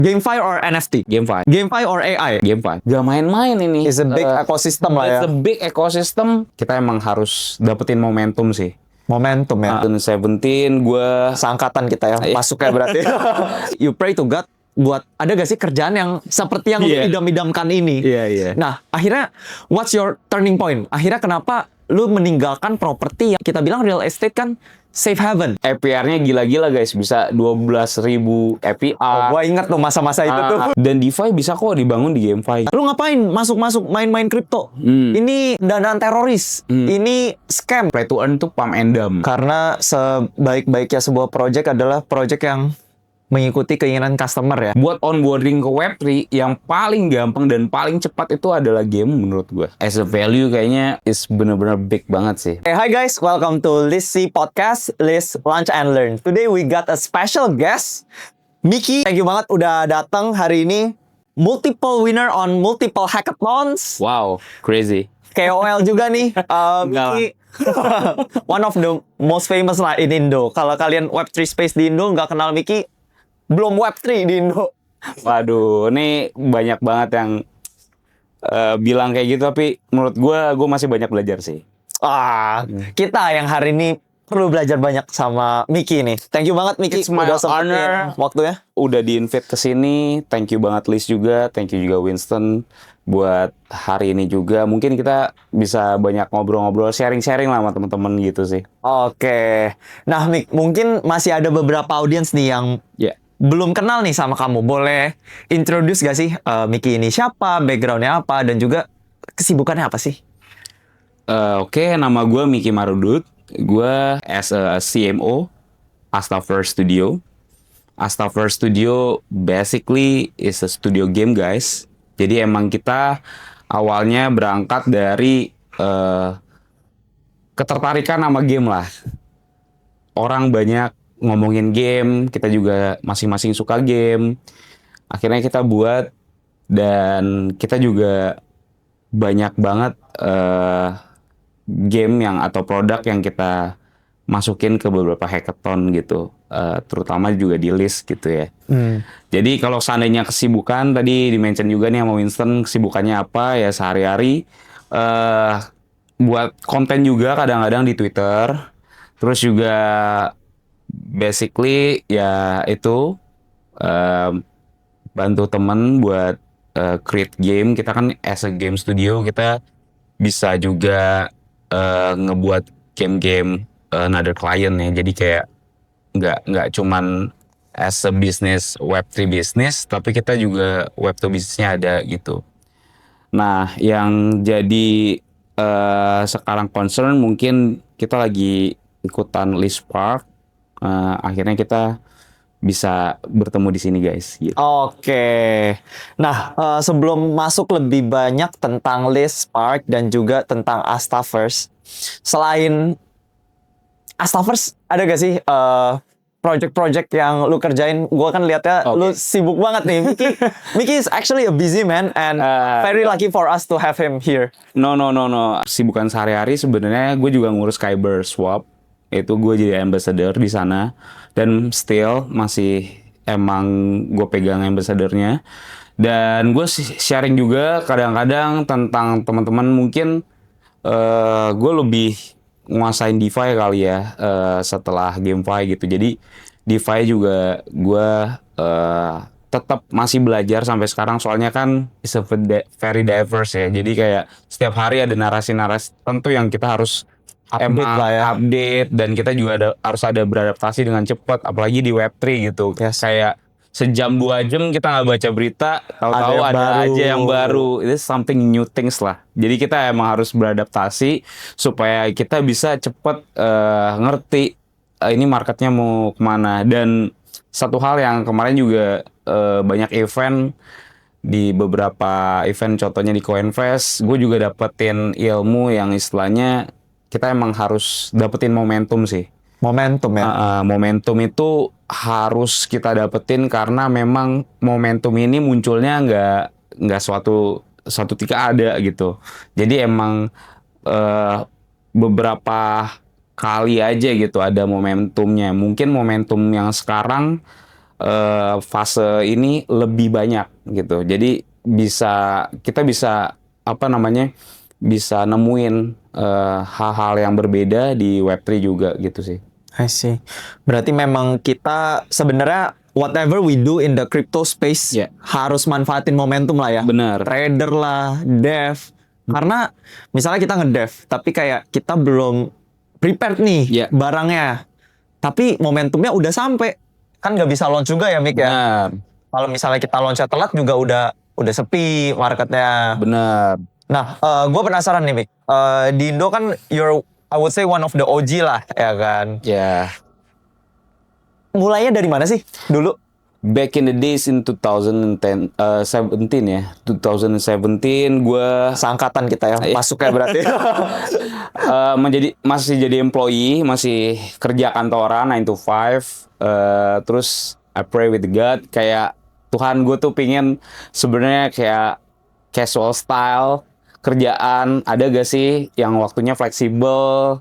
GameFi or NFT? GameFi. GameFi or AI? GameFi. Gak main-main ini. It's a big ecosystem lah ya. It's a big ecosystem. Kita emang harus dapetin momentum sih. Momentum ya. 2017 gue Seangkatan kita ya masuknya berarti. You pray to God buat ada gak sih kerjaan yang seperti yang lu idam-idamkan ini? Iya. Nah, akhirnya what's your turning point? Akhirnya kenapa lu meninggalkan properti yang kita bilang real estate kan safe haven? APR-nya gila-gila guys, bisa 12.000 APR. Gua ingat tuh masa-masa itu tuh. Dan DeFi bisa kok dibangun di GameFi. Lu ngapain masuk-masuk main-main kripto? Ini danaan teroris. Ini scam. Play to earn tuh pump and dump. Karena sebaik-baiknya sebuah project adalah project yang mengikuti keinginan customer ya. Buat onboarding ke Web3 yang paling gampang dan paling cepat itu adalah game menurut gue. As a value kayaknya is bener-bener big banget sih. Hey, hi guys, welcome to Lizzy Podcast, Liz Lunch and Learn. Today we got a special guest, Mickey. Thank you banget udah datang hari ini. Multiple winner on multiple hackathons. Wow, crazy. KOL juga nih, Mickey. One of the most famous lah in Indo. Kalau kalian Web3 space di Indo nggak kenal Mickey, belum Web3 di Indo. Waduh, ini banyak banget yang bilang kayak gitu, tapi menurut gue masih banyak belajar sih. Kita yang hari ini perlu belajar banyak sama Mickey nih. Thank you banget Mickey. It's my honor. Waktunya. Udah di-invite ke sini. Thank you banget Liz juga. Thank you juga Winston buat hari ini juga. Mungkin kita bisa banyak ngobrol-ngobrol, sharing-sharing lah sama teman-teman gitu sih. Oke. Nah, Mick, mungkin masih ada beberapa audiens nih yang belum kenal nih sama kamu. Boleh introduce gak sih Mickey ini siapa, backgroundnya apa, dan juga kesibukannya apa sih? Oke, nama gue Mickey Marudut. Gue as a CMO Astaver Studio. Astaver Studio basically is a studio game guys. Jadi emang kita awalnya berangkat dari ketertarikan sama game lah. Orang banyak ngomongin game, kita juga masing-masing suka game. Akhirnya kita buat, dan kita juga banyak banget game yang atau produk yang kita masukin ke beberapa hackathon gitu, terutama juga di list gitu ya. Jadi kalau seandainya kesibukan, tadi di-mention juga nih sama Winston, kesibukannya apa ya sehari-hari, buat konten juga kadang-kadang di Twitter, terus juga basically ya itu bantu temen buat create game. Kita kan as a game studio, kita bisa juga ngebuat game-game another client ya. Jadi kayak nggak cuman as a business, Web3 business, tapi kita juga Web2 bisnisnya ada gitu. Nah, yang jadi sekarang concern mungkin kita lagi ikutan List Park. Akhirnya kita bisa bertemu di sini guys. Gitu. Oke. Nah, sebelum masuk lebih banyak tentang List Park dan juga tentang Astaverse, selain Astaverse ada gak sih project-project yang lu kerjain? Gua kan lihatnya lu sibuk banget nih. Mickey is actually a busy man and very lucky for us to have him here. No. Sibukan sehari-hari sebenarnya gue juga ngurus Kyber Swap. Itu gue jadi ambassador di sana, dan still masih emang gue pegang ambassadornya. Dan gue sharing juga kadang-kadang tentang teman-teman, mungkin gue lebih nguasain DeFi kali ya setelah GameFi gitu. Jadi DeFi juga gue tetap masih belajar sampai sekarang, soalnya kan is a very diverse ya. Jadi kayak setiap hari ada narasi-narasi tentu yang kita harus update, dan kita juga harus ada beradaptasi dengan cepat, apalagi di Web3 gitu. Kayak sejam 2 jam kita nggak baca berita, tahu-tahu ada aja yang baru. Itu something new things lah. Jadi kita emang harus beradaptasi supaya kita bisa cepat ngerti ini marketnya mau kemana. Dan satu hal yang kemarin juga banyak event, di beberapa event, contohnya di CoinFest, gue juga dapetin ilmu yang istilahnya kita emang harus dapetin momentum sih. Momentum ya? Momentum itu harus kita dapetin, karena memang momentum ini munculnya nggak suatu ketika ada gitu. Jadi emang beberapa kali aja gitu ada momentumnya. Mungkin momentum yang sekarang fase ini lebih banyak gitu. Jadi kita bisa apa namanya bisa nemuin hal-hal yang berbeda di Web3 juga gitu sih. I see. Berarti memang kita sebenarnya whatever we do in the crypto space Yeah. harus manfaatin momentum lah ya. Bener. Trader lah, dev. Karena misalnya kita ngedev, tapi kayak kita belum prepared nih Yeah. barangnya. Tapi momentumnya udah sampai. Kan nggak bisa launch juga ya, Mik ya. Benar, Kalau misalnya kita launch telat juga udah sepi marketnya. benar. Nah, gue penasaran nih, Mik. Di Indo kan I would say one of the OG lah, ya kan. Ya, Mulainya dari mana sih dulu? back in the days in 2017 ya. 2017 gue Seangkatan kita ya, masuknya berarti. masih jadi employee, masih kerja kantoran 9 to 5. Terus I pray with God kayak Tuhan, gue tuh pingin sebenarnya kayak casual style kerjaan, ada gak sih yang waktunya fleksibel,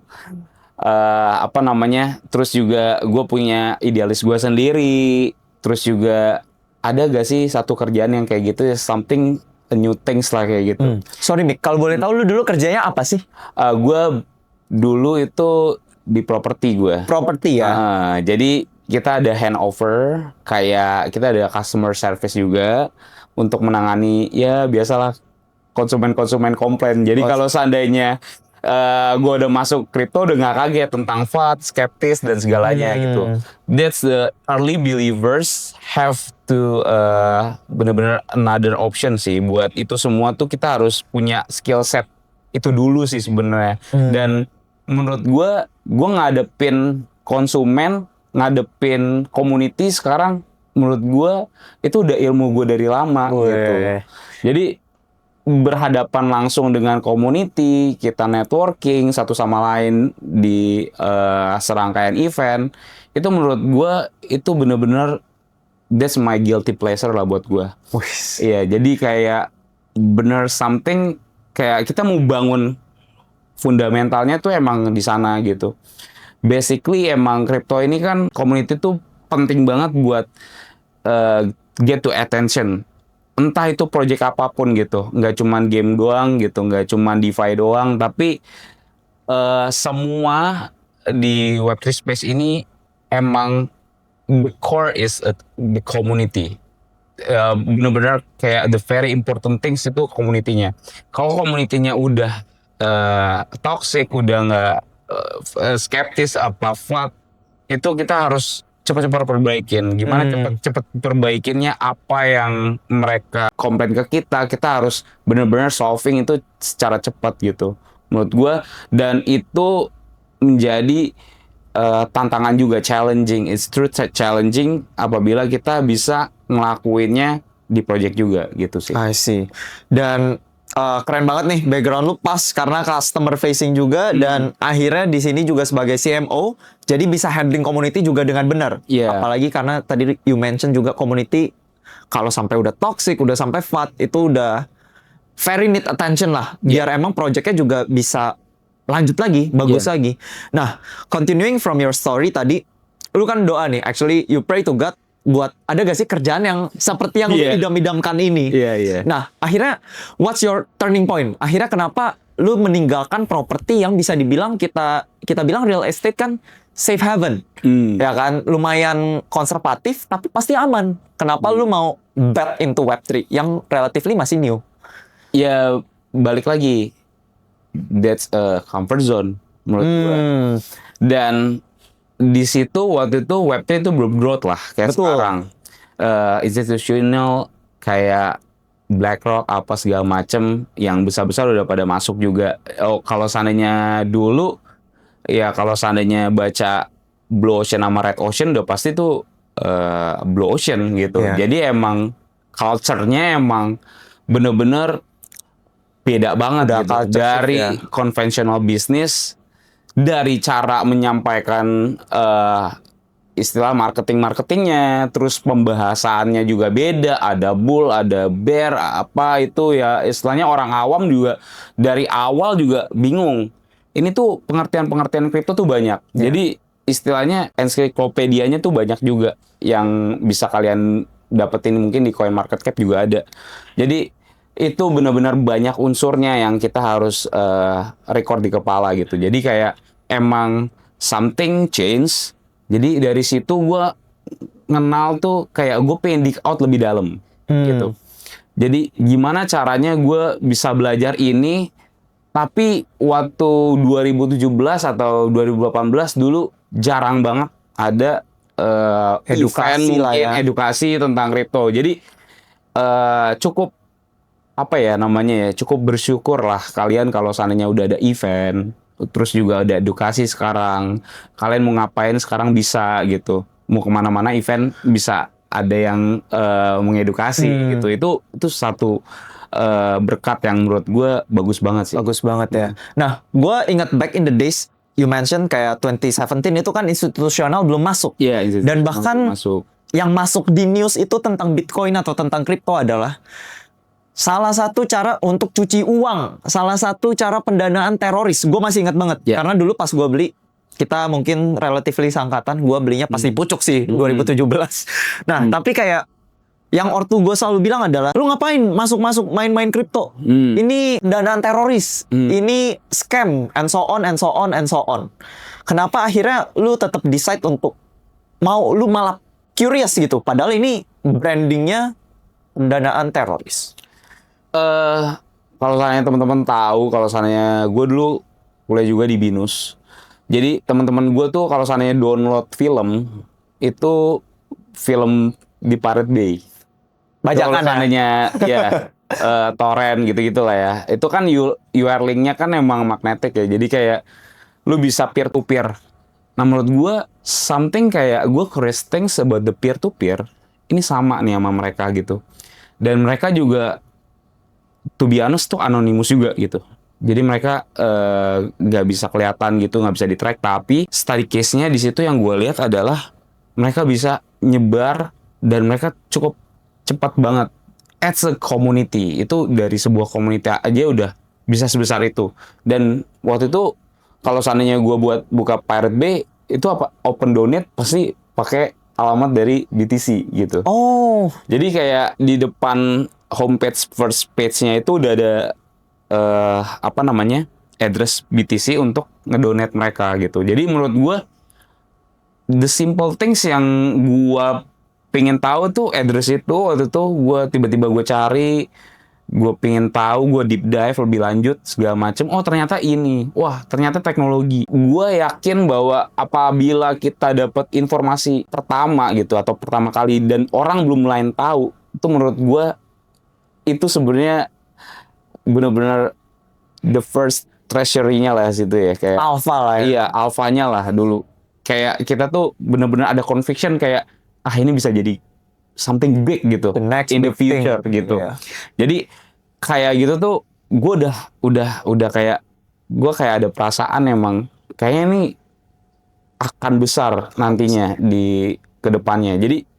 apa namanya, terus juga gue punya idealis gue sendiri, terus juga ada gak sih satu kerjaan yang kayak gitu, something a new things lah kayak gitu. Sorry Mik, kalau boleh tahu lu dulu kerjanya apa sih? Gue dulu itu di properti gue. Properti ya? Jadi kita ada handover, kayak kita ada customer service juga untuk menangani ya biasalah konsumen-konsumen komplain. Jadi kalau seandainya gue udah masuk kripto udah nggak kaget tentang FUD, skeptis dan segalanya gitu. That's the early believers have to bener-bener another option sih buat itu semua tuh kita harus punya skill set itu dulu sih sebenarnya. Dan menurut gue ngadepin konsumen, ngadepin community sekarang menurut gue itu udah ilmu gue dari lama gitu. Jadi berhadapan langsung dengan community, kita networking satu sama lain di serangkaian event, itu menurut gue itu bener-bener that's my guilty pleasure lah buat gue. Iya, jadi kayak bener something kayak kita mau bangun fundamentalnya tuh emang di sana gitu. Basically emang crypto ini kan community tuh penting banget buat get to attention. Entah itu project apapun gitu, nggak cuman game doang gitu, nggak cuman DeFi doang, tapi semua di Web3 space ini emang the core is the community. Benar-benar kayak the very important things itu community-nya. Kalau community-nya udah toxic, udah nggak skeptis apa FUD, itu kita harus cepat-cepat perbaikin. Gimana cepat-cepat perbaikinnya, apa yang mereka komplain ke kita harus benar-benar solving itu secara cepat gitu. Menurut gue, dan itu menjadi tantangan juga, challenging. It's true challenging apabila kita bisa ngelakuinnya di project juga gitu sih. I see. Dan keren banget nih background lu pas karena customer facing juga dan akhirnya di sini juga sebagai CMO jadi bisa handling community juga dengan benar. Yeah. Apalagi karena tadi you mention juga community kalau sampai udah toxic, udah sampai FUD itu udah very need attention lah biar emang projectnya juga bisa lanjut lagi, bagus lagi. Nah, continuing from your story tadi, lu kan doa nih, actually you pray to God buat ada gak sih kerjaan yang seperti yang lu idam-idamkan ini. Nah, akhirnya what's your turning point? Akhirnya kenapa lu meninggalkan properti yang bisa dibilang kita bilang real estate kan safe haven. Ya kan, lumayan konservatif tapi pasti aman. Kenapa lu mau bet into Web3 yang relatively masih new? Ya, balik lagi. That's a comfort zone menurut gue. Dan di situ waktu itu Web3 itu belum growth lah kayak sekarang. Institutional kayak BlackRock apa segala macem yang besar-besar udah pada masuk juga. Kalau seandainya dulu ya kalau seandainya baca Blue Ocean sama Red Ocean udah pasti tuh Blue Ocean gitu. Jadi emang culture-nya emang bener-bener beda banget gitu. Dari konvensional bisnis, dari cara menyampaikan istilah marketingnya, terus pembahasannya juga beda, ada bull, ada bear, apa itu ya istilahnya orang awam juga dari awal juga bingung. Ini tuh pengertian kripto tuh banyak. Jadi istilahnya ensiklopedia-nya tuh banyak juga yang bisa kalian dapetin mungkin di CoinMarketCap juga ada. Jadi itu benar-benar banyak unsurnya yang kita harus record di kepala gitu. Jadi kayak emang something change. Jadi dari situ gue ngenal tuh kayak gue pengen dig out lebih dalam gitu. Jadi gimana caranya gue bisa belajar ini, tapi waktu 2017 atau 2018 dulu jarang banget ada Edukasi event lah mungkin ya. edukasi tentang kripto. Jadi cukup apa ya namanya ya, cukup bersyukur lah kalian kalau seandainya udah ada event, terus juga ada edukasi sekarang. Kalian mau ngapain sekarang bisa gitu. Mau kemana-mana event bisa ada yang mengedukasi gitu. Itu satu berkat yang menurut gue bagus banget sih. Bagus banget ya. Nah, gue ingat back in the days, you mentioned kayak 2017 itu kan institusional belum masuk. Iya, Dan bahkan masuk. yang masuk di news itu tentang Bitcoin atau tentang kripto adalah salah satu cara untuk cuci uang, salah satu cara pendanaan teroris. Gue masih ingat banget, Ya. karena dulu pas gue beli, kita mungkin relatively sangkatan, gue belinya pas di pucuk sih, 2017. Nah, tapi kayak yang ortu gue selalu bilang adalah, lu ngapain masuk-masuk main-main kripto? Ini pendanaan teroris, ini scam, and so on, and so on, and so on. Kenapa akhirnya lu tetap decide untuk lu malah curious gitu, padahal ini brandingnya pendanaan teroris. Kalau seandainya teman-teman tahu, kalau seandainya gue dulu kuliah juga di BINUS. Jadi teman-teman gue tuh kalau seandainya download film itu film di Pirate Bay. Bajakan Kalau seandainya ya torrent gitu-gitu lah ya. Itu kan URL link-nya kan emang magnetic ya. Jadi kayak lu bisa peer to peer. Nah menurut gue something kayak gue curious things about the peer to peer ini sama nih sama mereka gitu. Dan mereka juga to be honest tuh anonymous juga gitu. Jadi mereka nggak bisa kelihatan gitu, nggak bisa di-track. Tapi study case-nya di situ yang gue lihat adalah mereka bisa nyebar dan mereka cukup cepat banget. As a community, itu dari sebuah komunitas aja udah bisa sebesar itu. Dan waktu itu kalau seandainya gue buat buka Pirate Bay, itu apa open donate pasti pakai alamat dari BTC gitu. Oh, Jadi kayak di depan homepage first page-nya itu udah ada apa namanya address BTC untuk ngedonate mereka gitu. Jadi menurut gue the simple things yang gue pengen tahu tuh address itu waktu itu gue tiba-tiba gue cari, gue pengen tahu, gue deep dive lebih lanjut segala macem. Oh ternyata ini, wah ternyata teknologi. Gue yakin bahwa apabila kita dapat informasi pertama gitu atau pertama kali dan orang belum lain tahu, itu menurut gue itu sebenarnya benar-benar the first treasury-nya lah situ ya kayak alpha lah ya. iya alfanya lah dulu kayak kita tuh benar-benar ada conviction kayak ini bisa jadi something big gitu The next in the big thing. future gitu. Iya. Jadi kayak gitu tuh gue udah kayak gue kayak ada perasaan emang kayaknya ini akan besar nantinya di kedepannya. Jadi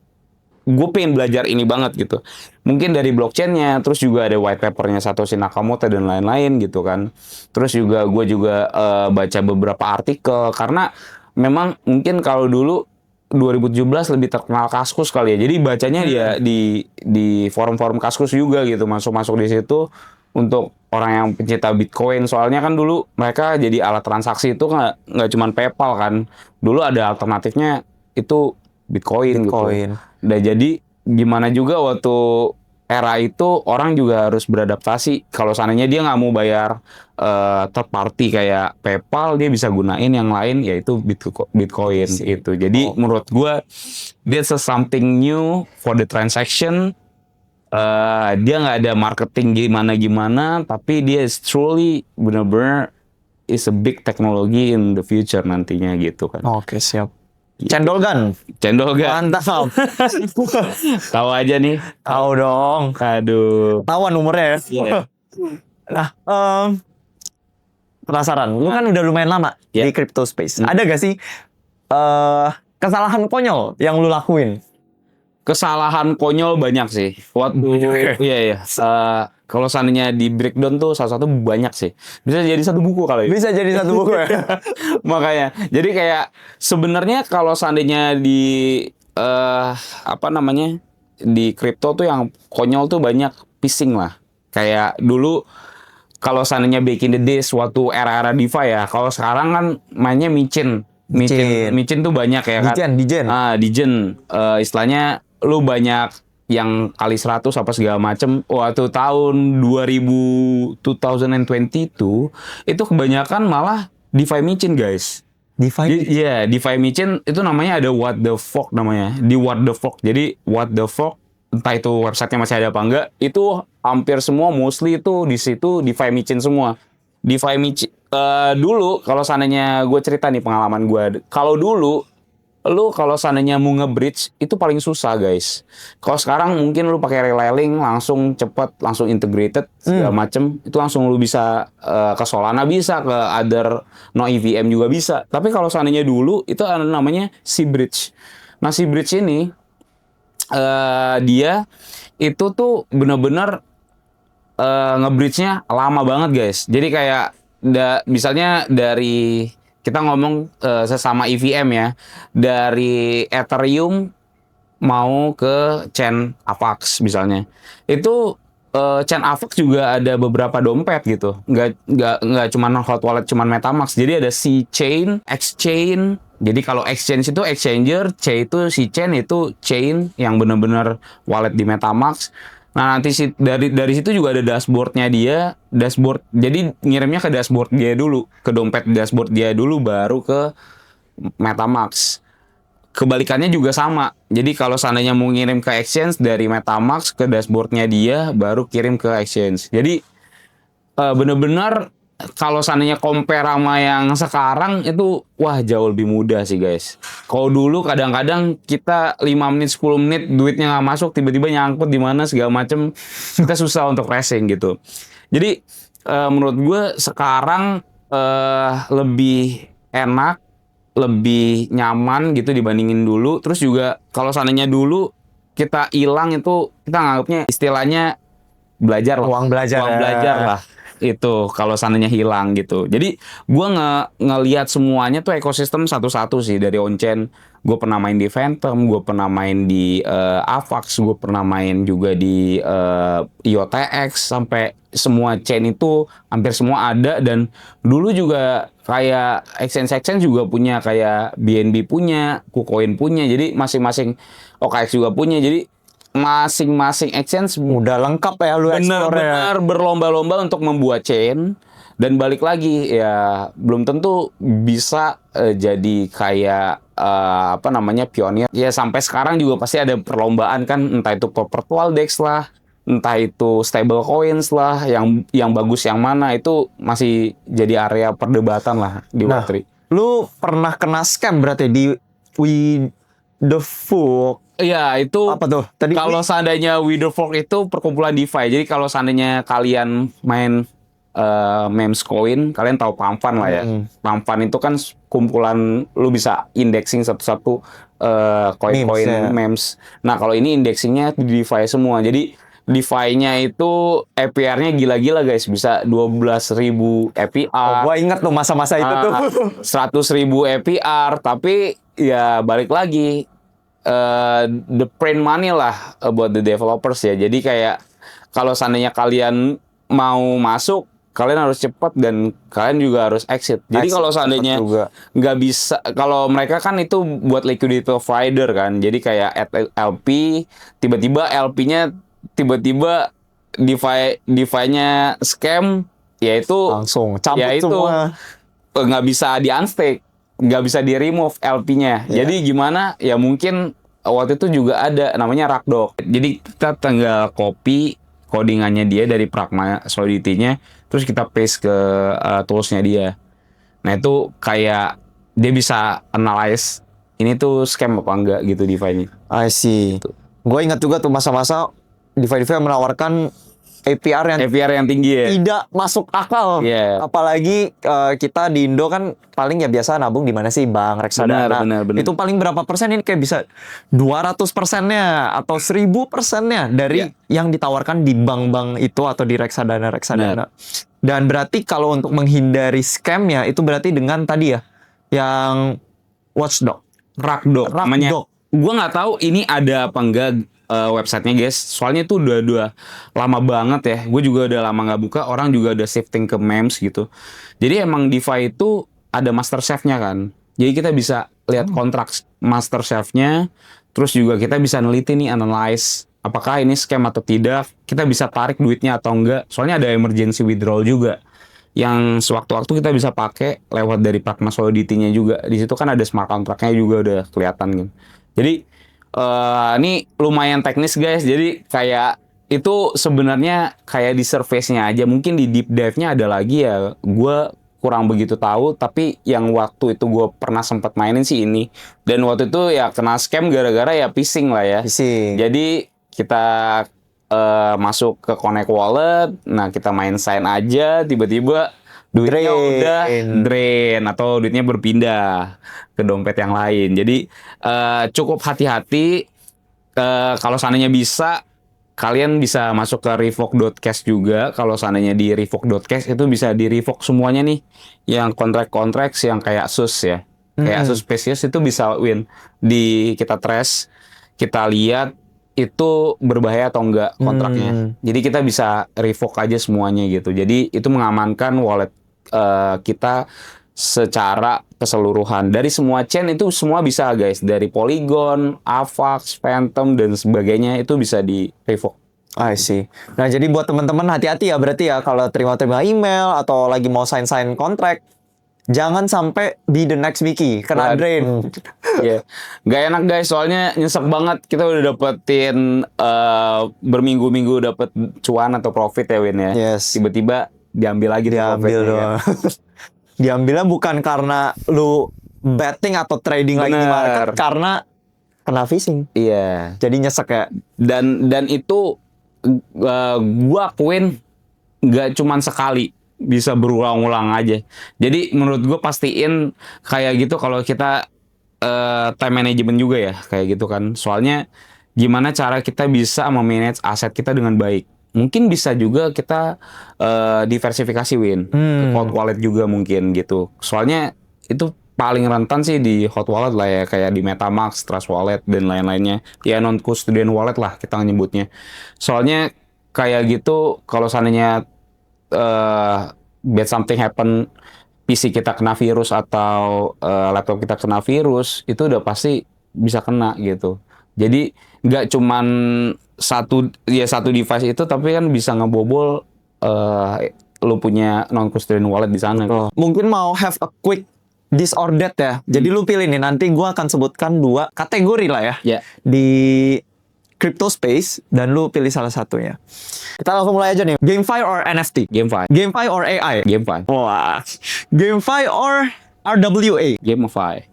gue pengen belajar ini banget gitu. Mungkin dari blockchain-nya, terus juga ada white paper-nya Satoshi Nakamoto dan lain-lain gitu kan. Terus juga gue juga baca beberapa artikel karena memang mungkin kalau dulu 2017 lebih terkenal Kaskus kali ya. Jadi bacanya dia di forum-forum Kaskus juga gitu, masuk-masuk di situ untuk orang yang pencinta Bitcoin. Soalnya kan dulu mereka jadi alat transaksi itu nggak cuma PayPal kan. Dulu ada alternatifnya itu Bitcoin. Gitu. Dan jadi gimana juga waktu era itu orang juga harus beradaptasi. Kalau seandainya dia nggak mau bayar third party kayak PayPal, dia bisa gunain yang lain yaitu Bitcoin gitu. Jadi menurut gue that's something new for the transaction. Dia nggak ada marketing gimana, tapi dia is truly benar-benar is a big technology in the future nantinya gitu kan. Oke, siap. Cendolgan. Mantap. Tahu aja nih. Tahu dong. Aduh. Tahuan umurnya ya. Yeah. Nah, penasaran. Lu kan udah lumayan lama di crypto space. Ada gak sih kesalahan konyol yang lu lakuin kesalahan konyol banyak sih. Waktu iya. Kalau seandainya di breakdown tuh salah satu banyak sih. Bisa jadi satu buku kali. Bisa jadi satu buku ya. Makanya. Jadi kayak sebenarnya kalau seandainya di apa namanya? Di kripto tuh yang konyol tuh banyak, phishing lah. Kayak dulu kalau seandainya back in the days waktu era-era DeFi ya. Kalau sekarang kan mainnya micin. Micin tuh banyak ya kan. Dijen. Dijen. Istilahnya lu banyak yang kali 100 apa segala macem. Waktu tahun 2022 itu kebanyakan malah DeFi micin, guys. DeFi. Iya, DeFi micin itu namanya ada what the fuck namanya. Di what the fuck. Jadi what the fuck, entah itu websitenya masih ada apa enggak, itu hampir semua mostly itu di situ DeFi micin semua. DeFi micin dulu kalau seandainya gue cerita nih pengalaman gue. Kalau dulu lu kalau seandainya mau nge-bridge itu paling susah, guys. Kalau sekarang mungkin lu pakai relaying langsung cepet, langsung integrated segala macem, itu langsung lu bisa ke Solana, bisa ke other no EVM juga bisa. Tapi kalau seandainya dulu itu ada namanya C-Bridge. Nah, C-Bridge ini dia itu tuh bener-bener nge-bridge-nya lama banget, guys. Jadi kayak misalnya dari kita ngomong sesama EVM ya, dari Ethereum mau ke chain Avax misalnya, itu chain Avax juga ada beberapa dompet gitu, nggak cuman hot wallet, cuman MetaMask. Jadi ada C-Chain, X-Chain. Jadi kalau exchange itu exchanger, C itu C-Chain, itu chain yang benar-benar wallet di MetaMask. Nah, nanti dari situ juga ada dashboardnya dia, dashboard. Jadi ngirimnya ke dashboard dia dulu, ke dompet dashboard dia dulu, baru ke MetaMask. Kebalikannya juga sama. Jadi kalau seandainya mau ngirim ke exchange dari MetaMask ke dashboardnya dia, baru kirim ke exchange. Jadi bener-bener kalau seandainya compare sama yang sekarang itu wah jauh lebih mudah sih, guys. Kalau dulu kadang-kadang kita 5 menit 10 menit duitnya nggak masuk, tiba-tiba nyangkut di mana segala macem, kita susah untuk tracing gitu. Jadi menurut gue sekarang lebih enak, lebih nyaman gitu dibandingin dulu. Terus juga kalau seandainya dulu kita hilang itu kita nganggapnya istilahnya belajar lah. Uang belajar lah. Itu kalau seandainya hilang gitu. Jadi gue ngelihat semuanya tuh ekosistem satu-satu sih. Dari on-chain gue pernah main di Phantom, gue pernah main di Avax, gue pernah main juga di IOTX, sampai semua chain itu hampir semua ada. Dan dulu juga kayak exchange juga punya, kayak BNB punya, KuCoin punya, jadi masing-masing OKX juga punya. Jadi masing-masing exchange udah lengkap ya lu explore ya. benar berlomba-lomba untuk membuat chain. Dan balik lagi ya, belum tentu bisa jadi kayak apa namanya pionir ya. Sampai sekarang juga pasti ada perlombaan kan, entah itu perpetual DEX lah, entah itu stable coins lah, yang bagus yang mana, itu masih jadi area perdebatan lah di Web3. Lu pernah kena scam berarti di the Fork? Iya, itu apa tuh? Tadi kalau seandainya We The Fork itu perkumpulan DeFi. Jadi kalau seandainya kalian main memes coin, kalian tahu Pamfan lah ya. Pamfan itu kan kumpulan, lu bisa indexing satu-satu koin-koin memes. Nah, kalau ini indexingnya di DeFi semua. Jadi DeFi-nya itu APR-nya gila-gila, guys. Bisa 12.000 APR. Oh, gua inget tuh masa-masa itu tuh. 100.000 APR. Tapi ya balik lagi, the print money lah buat the developers ya. Jadi kayak kalau seandainya kalian mau masuk, kalian harus cepat dan kalian juga harus exit. Jadi kalau seandainya nggak bisa, kalau mereka kan itu buat liquidity provider kan. Jadi kayak at LP, tiba-tiba LP-nya tiba-tiba DeFi-nya scam, yaitu langsung cabut ya itu semua. Nggak bisa di unstake, nggak bisa di remove LP-nya. Jadi gimana ya, mungkin waktu itu juga ada namanya Rakdoc. Jadi kita tinggal copy codingannya dia dari Pragma Solidity-nya, terus kita paste ke tools-nya dia. Nah itu kayak dia bisa analyze ini tuh scam apa enggak gitu DeFi-nya. I see. Gue ingat juga tuh masa-masa DeFi menawarkan APR yang APR yang tinggi ya. tidak masuk akal. Iya. Apalagi kita di Indo kan paling ya biasa nabung di mana sih, bank, reksadana. Benar. Itu paling berapa persen, ini kayak bisa 200%-nya atau 1000%-nya dari yang ditawarkan di bank-bank itu atau di reksadana. Dan berarti kalau untuk menghindari scam-nya itu berarti dengan tadi ya yang Watchdog. Rakdog namanya. Rakdog. Gue nggak tahu ini ada apa enggak websitenya guys. Soalnya itu udah lama banget ya. Gue juga udah lama nggak buka. Orang juga udah shifting ke memes gitu. Jadi emang DeFi itu ada master chef-nya kan. Jadi kita bisa lihat kontrak master chef-nya. Terus juga kita bisa neliti nih, analyze apakah ini scam atau tidak. Kita bisa tarik duitnya atau enggak. Soalnya ada emergency withdrawal juga, yang sewaktu-waktu kita bisa pakai lewat dari Pragma Solidity-nya juga. Di situ kan ada smart contract-nya juga udah kelihatan gitu. Jadi ini lumayan teknis guys. Jadi kayak itu sebenarnya kayak di surface-nya aja. Mungkin di deep dive-nya ada lagi ya. Gue kurang begitu tahu. Tapi yang waktu itu gue pernah sempat mainin sih ini. Dan waktu itu ya kena scam gara-gara ya phishing lah ya. Phishing. Jadi kita masuk ke Connect Wallet. Nah kita main sign aja. Tiba-tiba duitnya udah drain atau duitnya berpindah ke dompet yang lain. Jadi cukup hati-hati. Kalau seandainya bisa, kalian bisa masuk ke revoke.cash juga. Kalau seandainya di revoke.cash itu bisa di revoke semuanya nih. Yang kontrak-kontrak yang kayak SUS ya. Kayak SUS Spesies itu bisa win. Kita trace, kita lihat itu berbahaya atau enggak kontraknya. Jadi kita bisa revoke aja semuanya gitu. Jadi itu mengamankan wallet kita secara keseluruhan. Dari semua chain itu semua bisa guys. Dari Polygon, Avax, Phantom dan sebagainya itu bisa di revoke. I see. Nah, jadi buat teman-teman hati-hati ya berarti ya kalau terima-terima email atau lagi mau sign kontrak, jangan sampai be the next Mickey kena drain. Iya, nggak enak guys. Soalnya nyesek banget. Kita udah dapetin berminggu-minggu dapet cuan atau profit ya Win ya. Yes. Tiba-tiba diambil lagi diambil dong. Diambilnya bukan karena lu betting atau trading lagi di market, karena kena phishing. Iya. Jadi nyesek ya. Dan itu gua akuin nggak cuman sekali, bisa berulang-ulang aja. Jadi menurut gue pastiin kayak gitu kalau kita time management juga ya kayak gitu kan. Soalnya gimana cara kita bisa memanage aset kita dengan baik. Mungkin bisa juga kita diversifikasi Win ke hot wallet juga mungkin gitu. Soalnya itu paling rentan sih di hot wallet lah ya, kayak di MetaMask, Trust Wallet dan lain-lainnya. Ya non custodian wallet lah kita nyebutnya. Soalnya kayak gitu kalau seandainya bad something happen, PC kita kena virus atau laptop kita kena virus, itu udah pasti bisa kena gitu. Jadi nggak cuman satu device itu, tapi kan bisa ngebobol lu punya non custodian wallet di sana. Mungkin mau have a quick this or that ya. Jadi lu pilih nih, nanti gua akan sebutkan 2 kategori lah ya. Di crypto space, dan lu pilih salah satunya. Kita langsung mulai aja nih. GameFi or NFT? GameFi. GameFi or AI? GameFi. Wah. GameFi or RWA? GameFi.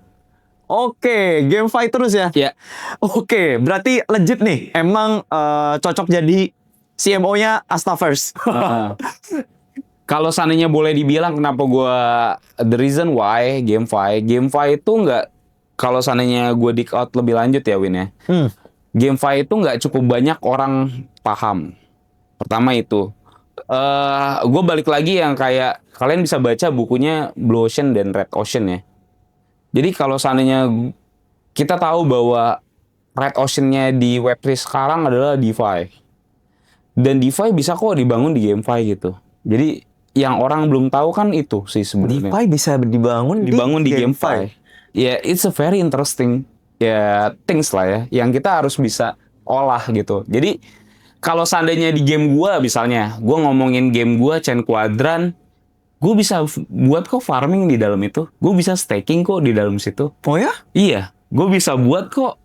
Oke, GameFi terus ya? Ya. Oke, berarti legit nih. Emang cocok jadi CMO-nya Astaverse. Kalau seandainya boleh dibilang kenapa gua the reason why GameFi itu nggak, kalau seandainya gue dig out lebih lanjut ya Win ya. GameFi itu nggak cukup banyak orang paham. Pertama itu, gue balik lagi yang kayak kalian bisa baca bukunya Blue Ocean dan Red Ocean ya. Jadi kalau seandainya kita tahu bahwa Red Ocean-nya di Web3 sekarang adalah DeFi. Dan DeFi bisa kok dibangun di GameFi gitu. Jadi yang orang belum tahu kan itu sih sebenarnya. DeFi bisa dibangun di GameFi. Ya, it's a very interesting things lah ya, yang kita harus bisa olah gitu. Jadi kalau seandainya di game gua misalnya, gua ngomongin game gua Chain Quadrant, gue bisa buat kok farming di dalam itu. Gue bisa staking kok di dalam situ. Oh ya? Iya, gue bisa buat kok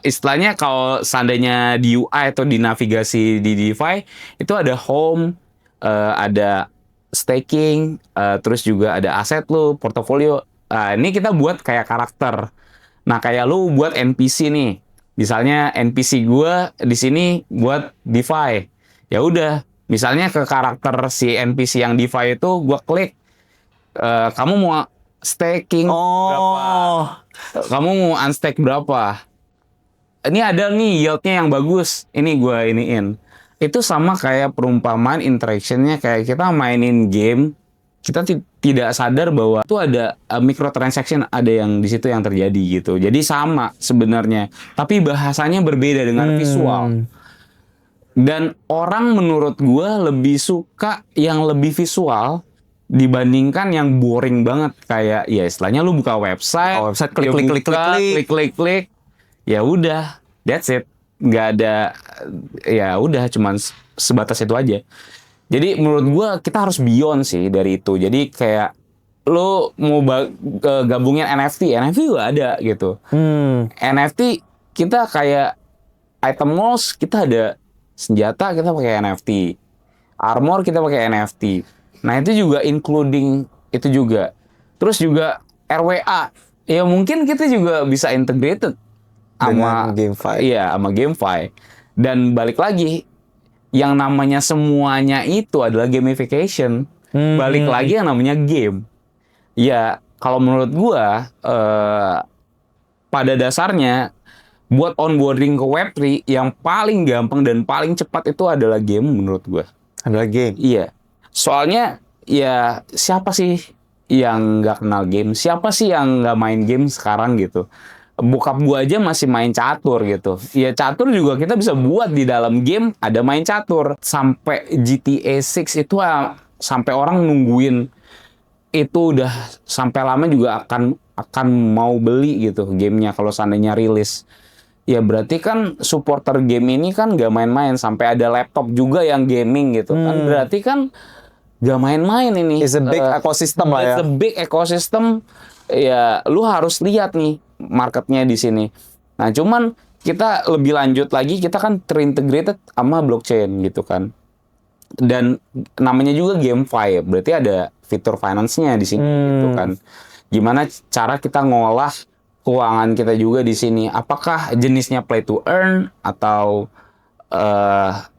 istilahnya kalau seandainya di UI atau di navigasi di DeFi itu ada home, ada staking, terus juga ada aset lo, portofolio. Ini kita buat kayak karakter. Nah, kayak lu buat NPC nih. Misalnya NPC gue di sini buat DeFi. Ya udah, Misalnya ke karakter si NPC yang DeFi itu gue klik, kamu mau staking berapa? Oh, Kamu mau unstake berapa? Ini ada nih yieldnya yang bagus, ini gue iniin. Itu sama kayak perumpamaan interactionnya kayak kita mainin game, kita tidak sadar bahwa itu ada microtransaction, ada yang di situ yang terjadi gitu. Jadi sama sebenarnya, tapi bahasanya berbeda dengan visual. Dan orang menurut gue lebih suka yang lebih visual dibandingkan yang boring banget kayak ya istilahnya lu buka website, klik, ya klik, buka, klik, klik, klik. klik, ya udah, that's it, nggak ada, ya udah cuman sebatas itu aja. Jadi menurut gua kita harus beyond sih dari itu. Jadi kayak lu mau gabungin NFT juga ada gitu. NFT kita kayak item malls, kita ada senjata kita pakai NFT, armor kita pakai NFT. Nah itu juga including itu juga. Terus juga RWA, ya mungkin kita juga bisa integrated sama GameFi. Iya, sama GameFi. Dan balik lagi, yang namanya semuanya itu adalah gamification. Balik lagi yang namanya game. Ya, kalau menurut gua pada dasarnya buat onboarding ke Web3 yang paling gampang dan paling cepat itu adalah game menurut gua. Adalah game. Iya. Soalnya ya siapa sih yang nggak kenal game? Siapa sih yang nggak main game sekarang gitu? Bokap gua aja masih main catur gitu. Ya catur juga kita bisa buat di dalam game, ada main catur. Sampai GTA 6 itu sampai orang nungguin itu udah sampai lama juga akan mau beli gitu gamenya kalau seandainya rilis. Ya berarti kan supporter game ini kan nggak main-main, sampai ada laptop juga yang gaming gitu kan. Berarti kan gak main-main ini. It's a big ecosystem lah ya. It's a big ecosystem. Ya, lu harus lihat nih marketnya di sini. Nah, cuman kita lebih lanjut lagi, kita kan terintegrated sama blockchain gitu kan. Dan namanya juga GameFi, berarti ada fitur finance-nya di sini gitu kan. Gimana cara kita ngolah keuangan kita juga di sini? Apakah jenisnya play to earn atau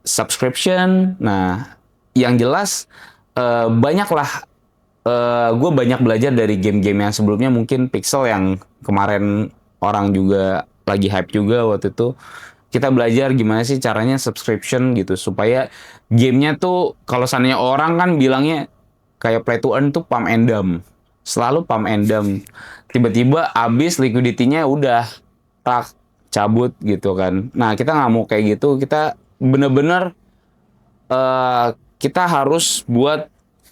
subscription? Nah, yang jelas gue banyak belajar dari game-game yang sebelumnya, mungkin Pixel yang kemarin orang juga lagi hype juga waktu itu. Kita belajar gimana sih caranya subscription gitu supaya gamenya tuh kalau seandainya orang kan bilangnya kayak play to earn tuh pump and dump, selalu pump and dump. Tiba-tiba habis liquidity-nya udah cabut gitu kan. Nah kita nggak mau kayak gitu, kita bener-bener kita harus buat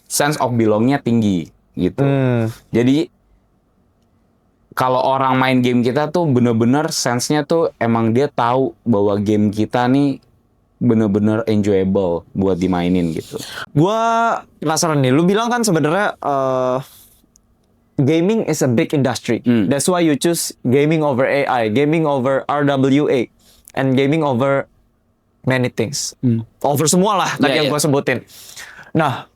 sense of belong-nya tinggi gitu. Jadi kalau orang main game kita tuh bener-bener sense-nya tuh emang dia tahu bahwa game kita nih bener-bener enjoyable buat dimainin gitu. Gua penasaran nih, lu bilang kan sebenarnya gaming is a big industry. That's why you choose gaming over AI, gaming over RWA, and gaming over many things. Over semua lah tadi yang gue sebutin. Nah,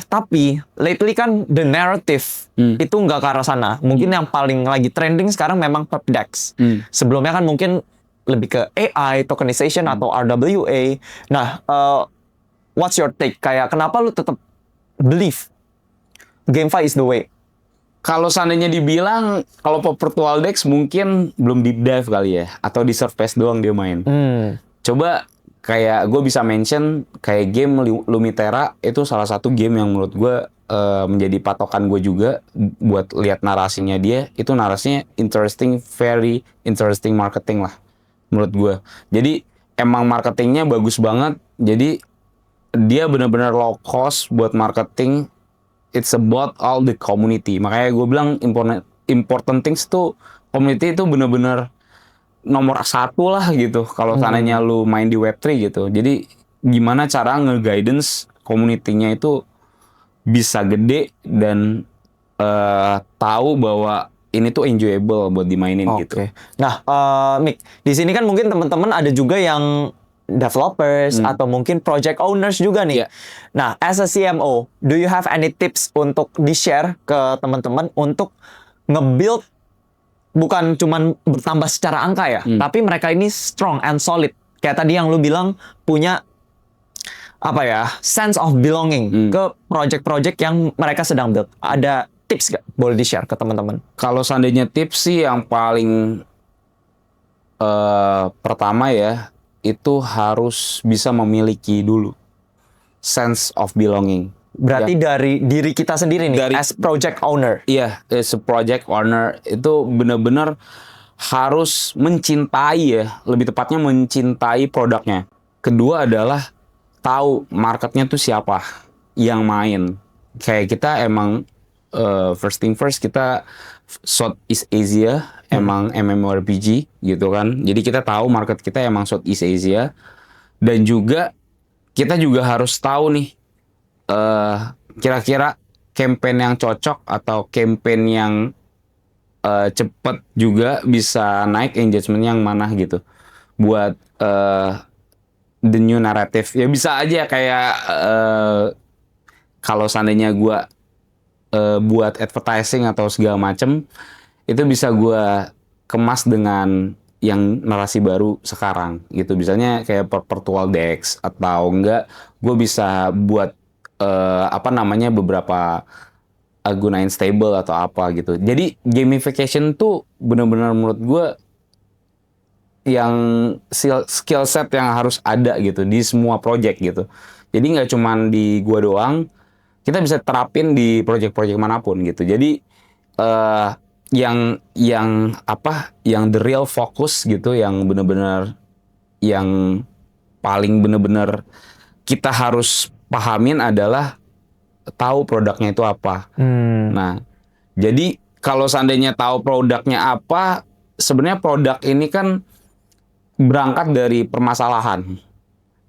tapi lately kan the narrative itu nggak ke arah sana. Mungkin yang paling lagi trending sekarang memang PubDex. Sebelumnya kan mungkin lebih ke AI, tokenization atau RWA. Nah, what's your take? Kayak kenapa lu tetap believe GameFi is the way? Kalau seandainya dibilang kalau Virtual Dex mungkin belum deep dive kali ya, atau di surface doang dia main. Coba kayak gue bisa mention kayak game Lumitera, itu salah satu game yang menurut gue menjadi patokan gue juga buat lihat narasinya dia. Itu narasinya interesting, very interesting marketing lah menurut gue. Jadi emang marketingnya bagus banget. Jadi dia benar-benar low cost buat marketing. It's about all the community. Makanya gue bilang important things tuh community itu benar-benar nomor satu lah gitu kalau seandainya lu main di Web3 gitu. Jadi gimana cara nge-guidance community-nya itu bisa gede dan tahu bahwa ini tuh enjoyable buat dimainin gitu. Nah, Mick, di sini kan mungkin teman-teman ada juga yang developers atau mungkin project owners juga nih. Nah, as a CMO, do you have any tips untuk di-share ke teman-teman untuk nge-build bukan cuman bertambah secara angka ya, tapi mereka ini strong and solid. Kayak tadi yang lu bilang punya apa ya, sense of belonging ke project-project yang mereka sedang build. Ada tips gak boleh di-share ke teman-teman? Kalau seandainya tips sih yang paling pertama ya, itu harus bisa memiliki dulu sense of belonging. Berarti dari diri kita sendiri nih, Dari- as project owner. Iya, as a project owner itu benar-benar harus mencintai ya, lebih tepatnya mencintai produknya. Kedua adalah tahu marketnya tuh siapa yang main. Kayak kita emang first thing first, kita Southeast Asia, emang MMORPG gitu kan. Jadi kita tahu market kita emang Southeast Asia, dan juga kita juga harus tahu nih kira-kira campaign yang cocok atau campaign yang cepet juga bisa naik engagement yang mana gitu buat the new narrative. Ya bisa aja kayak kalau seandainya gua buat advertising atau segala macem, itu bisa gua kemas dengan yang narasi baru sekarang gitu. Misalnya kayak Virtual Dex, atau enggak gue bisa buat apa namanya, beberapa gunain stable atau apa gitu. Jadi gamification tuh benar-benar menurut gue yang skill set yang harus ada gitu di semua project gitu. Jadi nggak cuman di gua doang, kita bisa terapin di project-project manapun gitu. Jadi yang apa, yang the real focus gitu, yang benar-benar yang paling benar-benar kita harus pahamin adalah tahu produknya itu apa. Nah, jadi kalau seandainya tahu produknya apa, sebenarnya produk ini kan berangkat dari permasalahan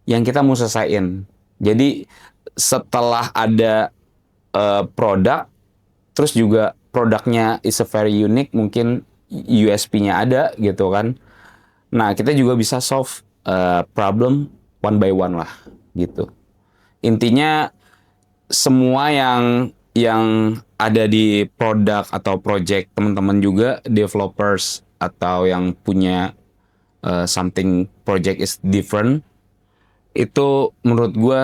yang kita mau selesaiin. Jadi setelah ada produk, terus juga produknya is a very unique, mungkin USP-nya ada gitu kan. Nah, kita juga bisa solve problem one by one lah gitu. Intinya semua yang ada di produk atau project teman-teman juga, developers atau yang punya something project is different, itu menurut gue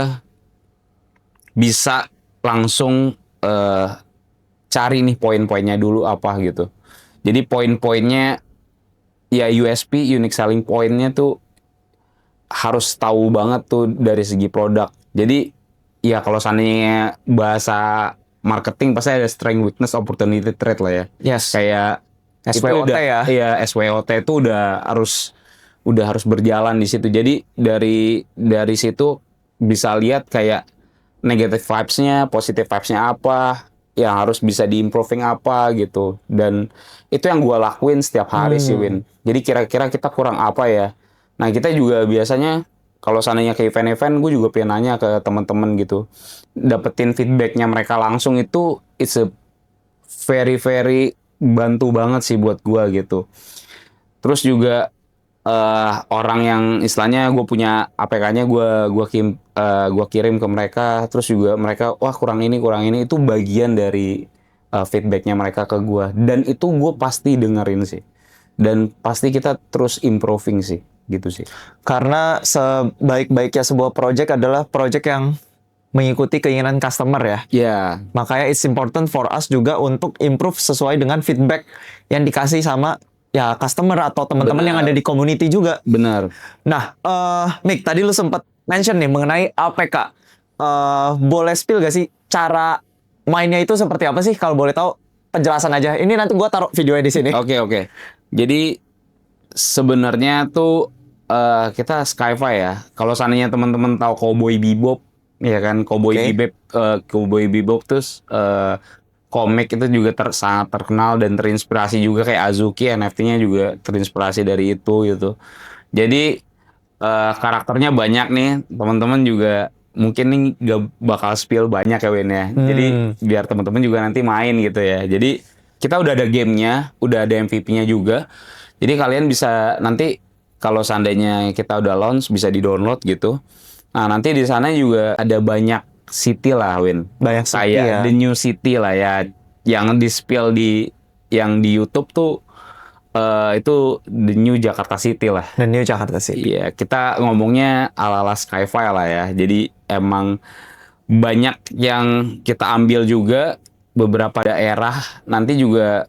bisa langsung cari nih poin-poinnya dulu apa gitu. Jadi poin-poinnya ya USP, unique selling point-nya tuh harus tahu banget tuh dari segi produk. Jadi ya kalau seandainya bahasa marketing pasti ada strength, weakness, opportunity, threat lah ya. Yes. Kayak SWOT itu udah, ya. Iya, SWOT itu udah harus berjalan di situ. Jadi dari situ bisa lihat kayak negative vibes-nya, positive vibes-nya apa, yang harus bisa di-improving apa gitu. Dan itu yang gue lakuin setiap hari sih, Win. Jadi kira-kira kita kurang apa ya. Nah, kita juga biasanya kalau seandainya ke event-event, gue juga pengen nanya ke teman-teman gitu. Dapetin feedback-nya mereka langsung itu it's a very very bantu banget sih buat gue gitu. Terus juga orang yang istilahnya gue punya APK-nya, gue kirim ke mereka, terus juga mereka wah kurang ini itu bagian dari feedbacknya mereka ke gue, dan itu gue pasti dengerin sih, dan pasti kita terus improving sih gitu sih. Karena sebaik-baiknya sebuah project adalah project yang mengikuti keinginan customer ya. Ya, Makanya it's important for us juga untuk improve sesuai dengan feedback yang dikasih sama ya customer atau teman-teman yang ada di community juga. benar. Nah, Mick, tadi lu sempat mention nih mengenai APK. Boleh spill gak sih cara mainnya itu seperti apa sih? Kalau boleh tahu penjelasan aja. Ini nanti gua taruh videonya di sini. Oke. Jadi sebenarnya tuh kita Skyfi ya. Kalau seandainya teman-teman tahu Cowboy Bebop, ya kan, Cowboy Bebop terus komik itu juga sangat terkenal dan terinspirasi juga, kayak Azuki, NFT-nya juga terinspirasi dari itu gitu. Jadi karakternya banyak nih, teman-teman juga mungkin nih gak bakal spill banyak ya, Win ya. Jadi biar teman-teman juga nanti main gitu ya. Jadi kita udah ada gamenya, udah ada MVP-nya juga. Jadi kalian bisa nanti kalau seandainya kita udah launch bisa di-download gitu. Nah, nanti di sana juga ada banyak city lah, Win. Banyak city kayak ya. The New City lah ya. Yang di-spill yang di YouTube tuh itu the new Jakarta City lah. The New Jakarta City. Iya, kita ngomongnya ala-ala sci-fi lah ya. Jadi emang banyak yang kita ambil juga beberapa daerah, nanti juga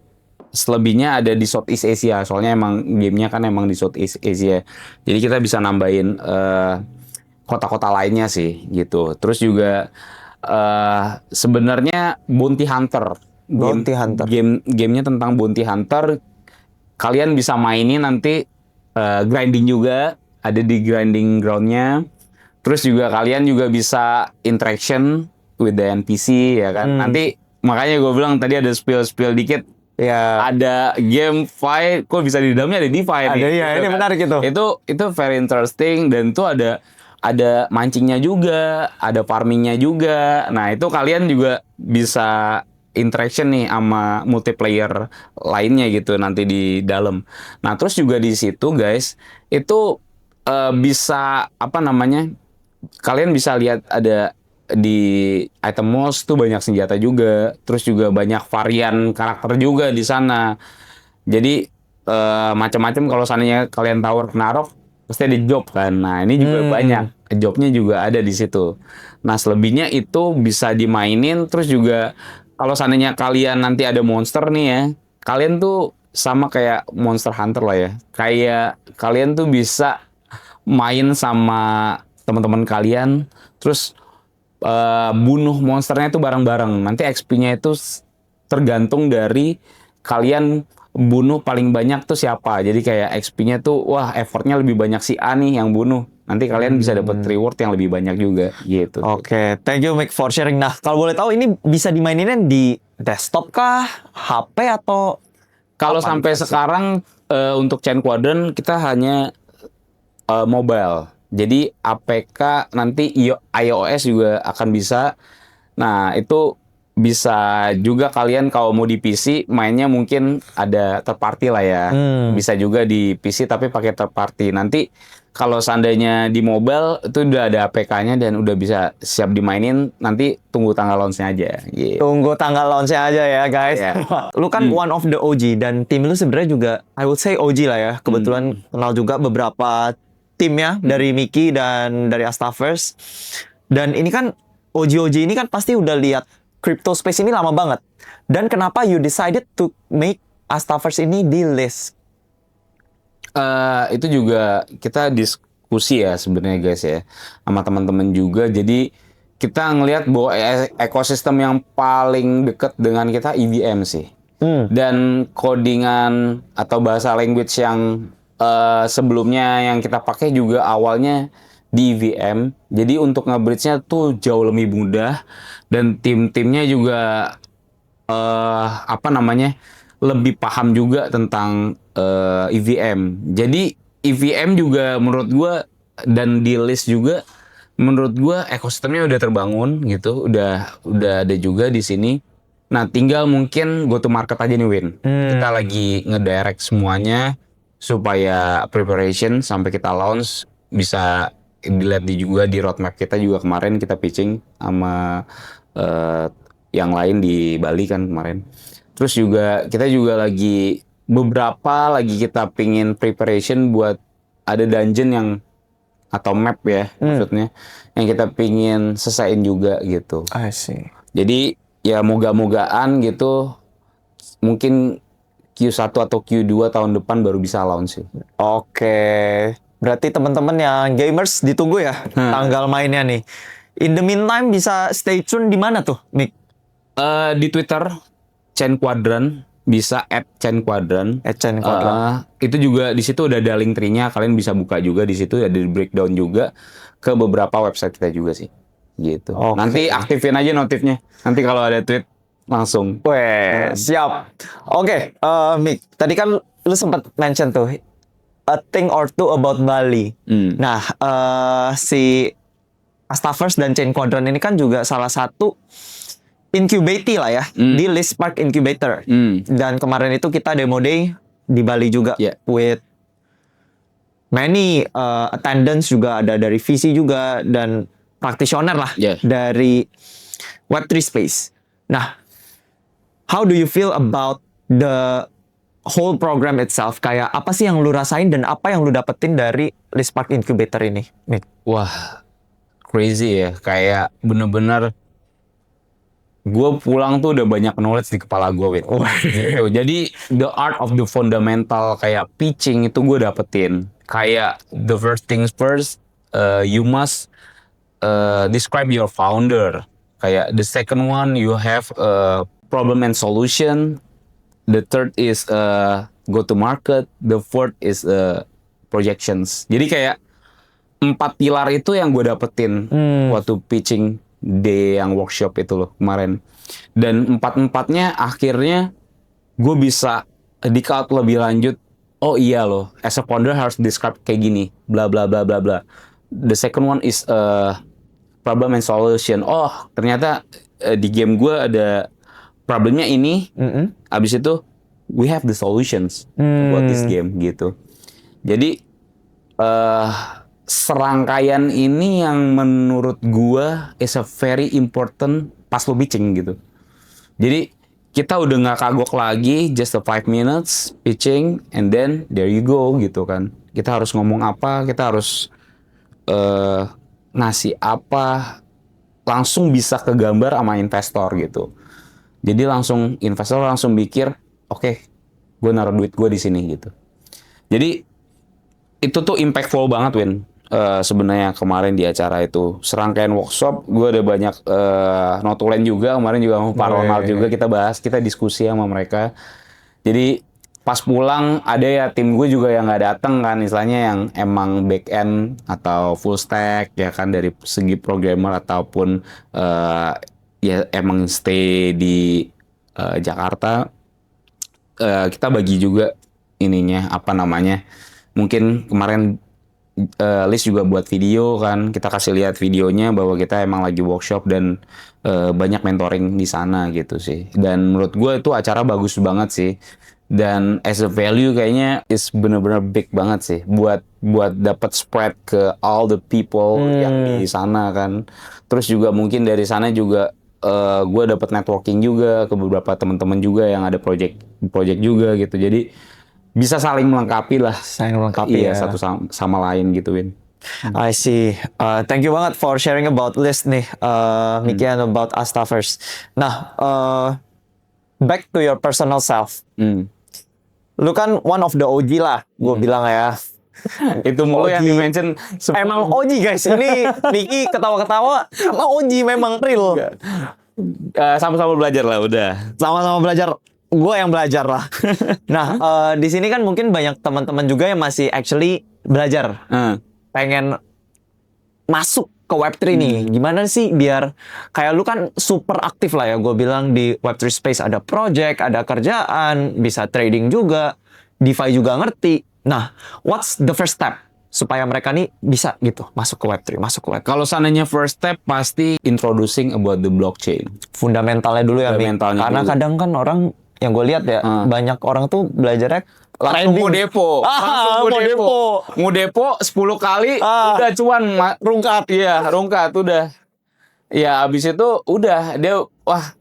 selebihnya ada di Southeast Asia. Soalnya emang gamenya kan emang di Southeast Asia. Jadi kita bisa nambahin kota-kota lainnya sih gitu. Terus juga sebenarnya Bounty Hunter. Bounty Hunter. Gamenya tentang Bounty Hunter. Kalian bisa mainin nanti grinding juga, ada di grinding groundnya. Terus juga kalian juga bisa interaction with the NPC ya kan. Nanti makanya gue bilang tadi ada spill dikit. Ya. Ada game fight, kok bisa di dalamnya ada DeFi nih. Ada ya, ini kan. menarik itu. Itu very interesting dan itu ada mancingnya juga, ada farmingnya juga. Nah itu kalian juga bisa interaction nih sama multiplayer lainnya gitu nanti di dalam. Nah terus juga di situ guys itu bisa apa namanya? Kalian bisa lihat ada di item mouse tuh banyak senjata juga, terus juga banyak varian karakter juga di sana. Jadi macam-macam kalau seandainya kalian tahu Ragnarok pasti ada job kan. Nah ini juga banyak jobnya juga ada di situ. Nah selebihnya itu bisa dimainin. Terus juga kalau seandainya kalian nanti ada monster nih ya, kalian tuh sama kayak Monster Hunter lah ya. Kayak kalian tuh bisa main sama teman-teman kalian, terus bunuh monsternya itu bareng-bareng. Nanti XP-nya itu tergantung dari kalian bunuh paling banyak tuh siapa. Jadi kayak XP-nya tuh wah effortnya lebih banyak si A nih yang bunuh. Nanti kalian bisa dapat reward yang lebih banyak juga gitu. Oke, thank you Mick for sharing. Nah, kalau boleh tahu ini bisa dimainin di desktop kah, HP atau Kalau apa sampai aplikasi? sekarang untuk Chain Quadrant kita hanya mobile. Jadi APK nanti iOS juga akan bisa. Nah, itu bisa juga kalian kalau mau di PC mainnya mungkin ada third party lah ya. Bisa juga di PC tapi pakai third party. Nanti kalau seandainya di mobile itu udah ada APK-nya dan udah bisa siap dimainin, nanti tunggu tanggal launch-nya aja gitu. Tunggu tanggal launch-nya aja ya guys. Iya. Lu kan one of the OG dan tim lu sebenarnya juga I would say OG lah ya. Kebetulan kenal juga beberapa timnya dari Mickey dan dari Astaverse. Dan ini kan OG ini kan pasti udah lihat crypto space ini lama banget. Dan kenapa you decided to make Astaverse ini di list? Itu juga kita diskusi ya sebenarnya guys ya sama teman-teman juga. Jadi kita ngelihat bahwa ekosistem yang paling dekat dengan kita EVM sih. Dan codingan atau bahasa language yang sebelumnya yang kita pakai juga awalnya di EVM. Jadi untuk nge-bridge-nya tuh jauh lebih mudah dan tim-timnya juga apa namanya lebih paham juga tentang EVM. Jadi EVM juga menurut gua dan di list juga menurut gua ekosistemnya udah terbangun gitu, udah ada juga di sini. Nah, tinggal mungkin go to market aja nih Win. Kita lagi ngedirect semuanya supaya preparation sampai kita launch bisa dilihat juga di roadmap kita juga kemarin kita pitching sama yang lain di Bali kan kemarin. Terus juga kita juga lagi beberapa lagi kita pingin preparation buat ada dungeon yang atau map ya maksudnya yang kita pingin selesaiin juga gitu. I see. Jadi ya moga-mogaan gitu mungkin Q1 atau Q2 tahun depan baru bisa launch sih. Oke. Berarti teman-teman yang gamers ditunggu ya tanggal mainnya nih. In the meantime bisa stay tune di mana tuh, Mick? Di Twitter Chain Quadrant bisa @Chain Quadrant. Chain Quadrant. Itu juga di situ udah ada link tree-nya, kalian bisa buka juga di situ ada di breakdown juga ke beberapa website kita juga sih. Gitu. Oke. Nanti aktifin aja notifnya. Nanti kalau ada tweet langsung. Weh, siap. Oke, Mick, tadi kan lu sempat mention tuh a thing or two about Bali. Nah, si Astaverse dan Chain Quadrant ini kan juga salah satu incubator lah ya di List Spark Incubator. Dan kemarin itu kita demo day di Bali juga with many attendance juga ada dari VC juga dan practitioner lah dari Web3 space. Nah, how do you feel about the whole program itself, kayak apa sih yang lu rasain dan apa yang lu dapetin dari Lispark Incubator ini? Nick? Wah, crazy ya. Kayak bener-bener gue pulang tuh udah banyak knowledge di kepala gue, Win. Gitu. Jadi the art of the fundamental kayak pitching itu gue dapetin. Kayak the first things first, you must describe your founder. Kayak the second one you have problem and solution. The third is go to market. The fourth is projections. Jadi kayak 4 pilar itu yang gue dapetin waktu pitching day yang workshop itu loh kemarin. Dan 4-4-nya akhirnya gue bisa di-cut lebih lanjut. Oh iya loh, as a founder harus describe kayak gini, bla bla bla bla bla. The second one is problem and solution. Oh ternyata di game gue ada problemnya ini. Abis itu we have the solutions buat this game gitu. Jadi serangkaian ini yang menurut gua is a very important pas lo pitching gitu. Jadi kita udah nggak kagok lagi, just a 5 minutes pitching and then there you go gitu kan. Kita harus ngomong apa, kita harus ngasih apa, langsung bisa kegambar sama investor gitu. Jadi langsung investor langsung mikir, oke, gue naruh duit gue di sini gitu. Jadi itu tuh impactful banget, Win. Sebenarnya kemarin di acara itu serangkaian workshop, gue ada banyak notulen juga kemarin juga sama Pak Ronald juga kita bahas, kita diskusi sama mereka. Jadi pas pulang ada ya tim gue juga yang nggak datang kan, istilahnya yang emang back end atau full stack ya kan dari segi programmer ataupun ya emang stay di Jakarta. Kita bagi juga ininya apa namanya, mungkin kemarin Liz juga buat video kan, kita kasih lihat videonya bahwa kita emang lagi workshop dan banyak mentoring di sana gitu sih. Dan menurut gue itu acara bagus banget sih. Dan as a value kayaknya is bener-bener big banget sih buat dapat spread ke all the people yang di sana kan. Terus juga mungkin dari sana juga gue dapat networking juga ke beberapa teman-teman juga yang ada project juga gitu. Jadi bisa saling melengkapi lah. Saling melengkapi iya, ya. satu sama lain gitu, Win. I see. Thank you banget for sharing about list nih, Mickey, and about Astaffers. Nah, back to your personal self. Lu kan one of the OG lah, gue bilang ya. Itu mulu yang di-mention. Emang OG guys, ini Mickey ketawa-ketawa, emang OG memang real. Sama-sama belajar lah udah. Sama-sama belajar. Gue yang belajar lah. Nah, di sini kan mungkin banyak teman-teman juga yang masih actually belajar. Pengen masuk ke Web3 nih. Gimana sih biar kayak lu kan super aktif lah ya. Gue bilang di Web3 space ada project, ada kerjaan, bisa trading juga, DeFi juga ngerti. Nah, what's the first step supaya mereka nih bisa gitu masuk ke Web3, masuk ke Web3? Kalau sananya first step pasti introducing about the blockchain. Fundamentalnya dulu ya, Fundamentalnya karena dulu. kadang kan orang yang gue lihat ya, banyak orang tuh belajarnya Langsung mau depo. Mau depo 10 kali udah cuan rungkat. Iya, rungkat udah. Ya abis itu udah dia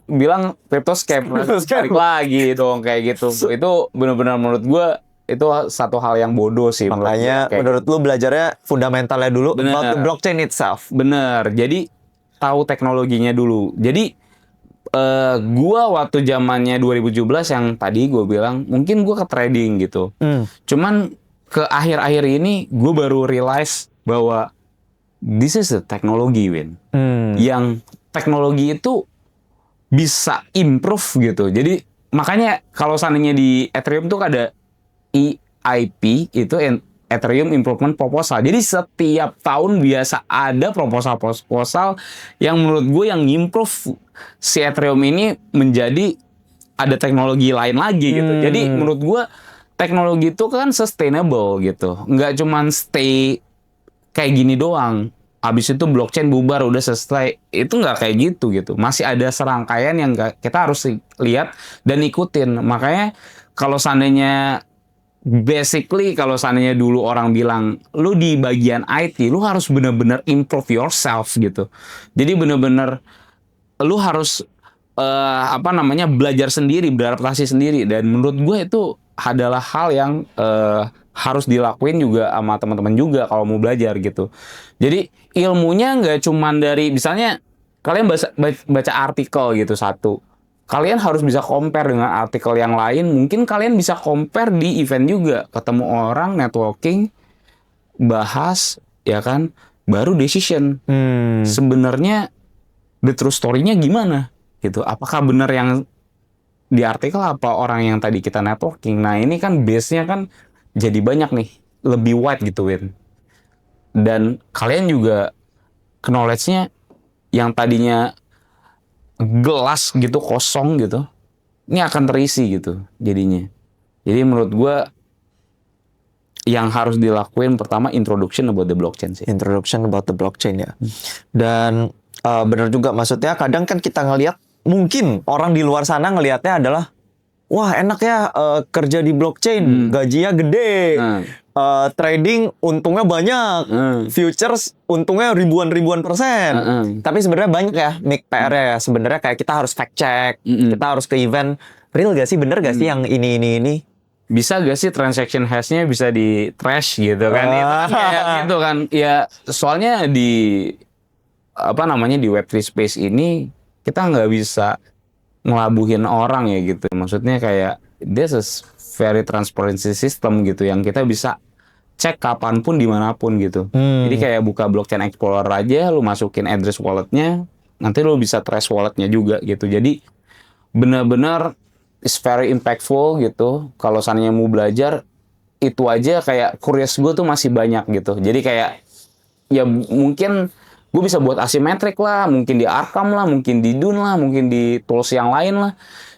bilang crypto scam balik lagi dong kayak gitu. Itu benar-benar menurut gue itu satu hal yang bodoh sih. Makanya menurut lu belajarnya fundamentalnya dulu about the blockchain itself. Bener. Jadi tahu teknologinya dulu. Jadi gua waktu zamannya 2017 yang tadi gue bilang mungkin gua ke trading gitu. Cuman ke akhir-akhir ini gue baru realize bahwa this is a teknologi, Win. Yang teknologi itu bisa improve gitu. Jadi makanya kalau seandainya di Ethereum tuh ada EIP itu Ethereum Improvement Proposal. Jadi setiap tahun biasa ada proposal yang menurut gue yang improve si Ethereum ini menjadi ada teknologi lain lagi gitu. Jadi menurut gue teknologi itu kan sustainable gitu. Nggak cuman stay kayak gini doang. Habis itu blockchain bubar udah selesai. Itu nggak kayak gitu. Masih ada serangkaian yang kita harus lihat dan ikutin. Makanya kalau seandainya basically kalau seandainya dulu orang bilang lu di bagian IT lu harus benar-benar improve yourself gitu. Jadi benar-benar lu harus belajar sendiri, beradaptasi sendiri, dan menurut gue itu adalah hal yang harus dilakuin juga sama teman-teman juga kalau mau belajar gitu. Jadi ilmunya nggak cuman dari misalnya kalian baca artikel gitu satu. Kalian harus bisa compare dengan artikel yang lain. Mungkin kalian bisa compare di event juga. Ketemu orang, networking, bahas, ya kan, baru decision. Sebenarnya the true story-nya gimana? Gitu. Apakah benar yang di artikel apa orang yang tadi kita networking? Nah ini kan base-nya kan jadi banyak nih. Lebih wide gitu, Win. Dan kalian juga knowledge-nya yang tadinya gelas gitu kosong gitu ini akan terisi gitu jadinya. Jadi menurut gue yang harus dilakuin pertama introduction about the blockchain sih. Introduction about the blockchain ya. Dan benar juga maksudnya kadang kan kita ngelihat mungkin orang di luar sana ngelihatnya adalah wah enak ya kerja di blockchain, gajinya gede. Trading untungnya banyak, futures untungnya ribuan persen. Tapi sebenarnya banyak ya PR-nya ya. Sebenarnya kayak kita harus fact check, kita harus ke event. Real gak sih, bener gak sih yang ini? Bisa gak sih transaction hash-nya bisa di trash gitu kan? Kayak gitu kan. Ya soalnya di apa namanya di Web3 space ini kita nggak bisa ngelabuhin orang ya gitu. Maksudnya kayak this is very transparency system gitu yang kita bisa cek kapanpun dimanapun gitu. Jadi kayak buka blockchain explorer aja, lu masukin address walletnya, nanti lu bisa trace walletnya juga gitu. Jadi benar-benar is very impactful gitu. Kalau seandainya mau belajar itu aja kayak curious gue tuh masih banyak gitu. Jadi kayak ya mungkin gue bisa buat asymmetric lah, mungkin di Arkham lah, mungkin di Dune lah, mungkin di tools yang lain lah.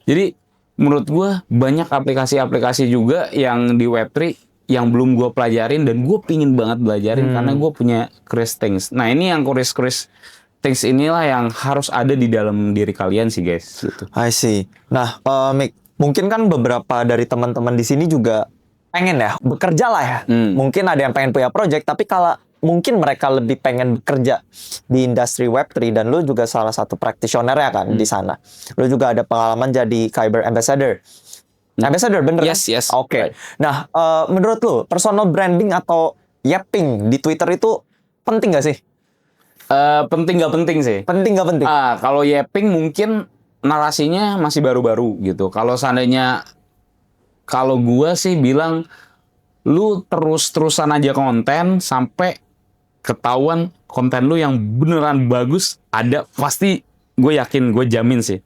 Jadi menurut gue banyak aplikasi-aplikasi juga yang di Web3 yang belum gue pelajarin dan gue pingin banget belajarin karena gue punya curious things. Nah ini yang curious things inilah yang harus ada di dalam diri kalian sih guys. Gitu. I see. Nah, Mick, mungkin kan beberapa dari teman-teman di sini juga pengen ya bekerja lah ya. Mungkin ada yang pengen punya project, tapi kalau mungkin mereka lebih pengen bekerja di industri Web3 dan lu juga salah satu practitioner ya kan di sana. Lu juga ada pengalaman jadi Kyber Ambassador. Ambassador bener kan? Yes. Oke. Nah, menurut lu personal branding atau yapping di Twitter itu penting gak sih? Penting gak penting sih? Penting gak penting? Kalau yapping mungkin narasinya masih baru-baru gitu. Kalau seandainya kalau gua sih bilang lu terus-terusan aja konten sampai ketahuan konten lu yang beneran bagus ada, pasti gue yakin, gue jamin sih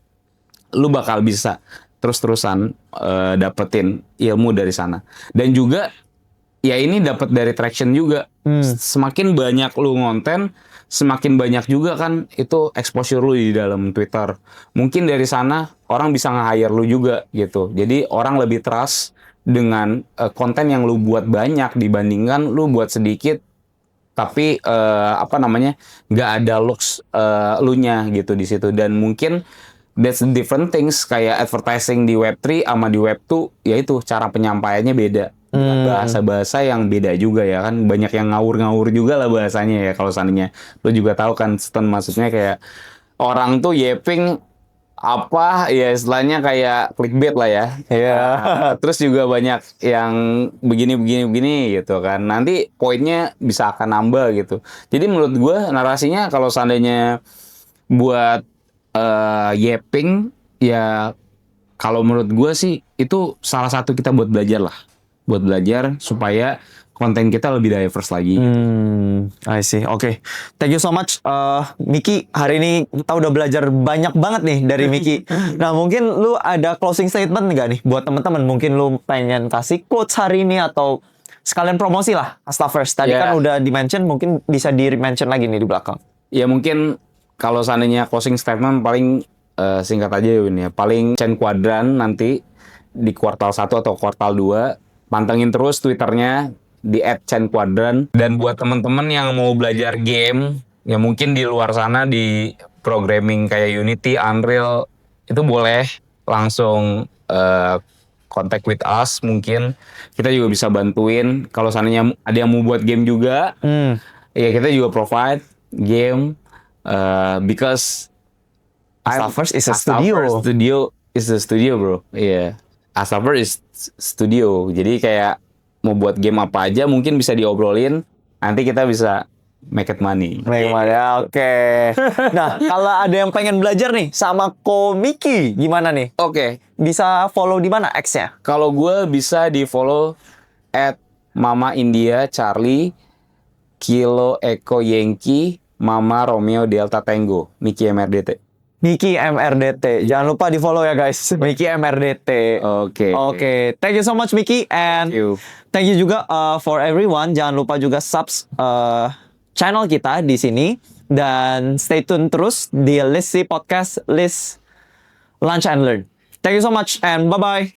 lu bakal bisa terus-terusan dapetin ilmu dari sana. Dan juga ya ini dapat dari traction juga. Semakin banyak lu ngonten, semakin banyak juga kan itu exposure lu di dalam Twitter. Mungkin dari sana orang bisa nge-hire lu juga gitu. Jadi orang lebih trust dengan konten yang lu buat banyak dibandingkan lu buat sedikit tapi nggak ada looks lu nya gitu di situ. Dan mungkin that's different things, kayak advertising di Web3 sama di Web2 yaitu cara penyampaiannya beda. Bahasa-bahasa yang beda juga ya kan, banyak yang ngawur-ngawur juga lah bahasanya ya. Kalau seandainya lu juga tahu kan Stan, maksudnya kayak orang tuh yapping apa ya istilahnya kayak clickbait lah ya. Terus juga banyak yang begini gitu kan. Nanti poinnya bisa akan nambah gitu. Jadi menurut gue narasinya kalau seandainya buat yapping ya, kalau menurut gue sih itu salah satu kita buat belajar lah. Buat belajar supaya konten kita lebih diverse lagi. I see. Oke. Thank you so much, Miki. Hari ini kita udah belajar banyak banget nih dari Miki. Nah, mungkin lu ada closing statement nggak nih buat teman-teman? Mungkin lu pengen kasih quotes hari ini atau sekalian promosi lah Astafers. Tadi kan udah di-mention, mungkin bisa di-mention lagi nih di belakang. Ya mungkin kalau seandainya closing statement paling singkat aja ya Win ya. Paling Chain Quadrant nanti di kuartal 1 atau kuartal 2. Pantengin terus Twitternya di @chainquadrant. Dan buat teman-teman yang mau belajar game ya mungkin di luar sana di programming kayak Unity, Unreal itu boleh langsung contact with us, mungkin kita juga bisa bantuin. Kalau seandainya ada yang mau buat game juga ya kita juga provide game because Astafers is a Astafers Studio is a studio bro. Iya. Astaver is studio. Jadi kayak mau buat game apa aja mungkin bisa diobrolin. Nanti kita bisa make it money. Ya, oke. Nah, kalau ada yang pengen belajar nih sama Komiki, gimana nih? Oke, Bisa follow di mana X-nya? kalau gue bisa di follow at Mama India Charlie Kilo Eko Yankee Mama Romeo Delta Tango Miki MRDT. Miki MRDT. Jangan lupa di follow ya guys. Miki MRDT. Oke. Oke. Thank you so much Miki, and Thank you. thank you juga for everyone. Jangan lupa juga channel kita di sini, dan stay tune terus di List podcast, List Lunch and Learn. Thank you so much and bye bye.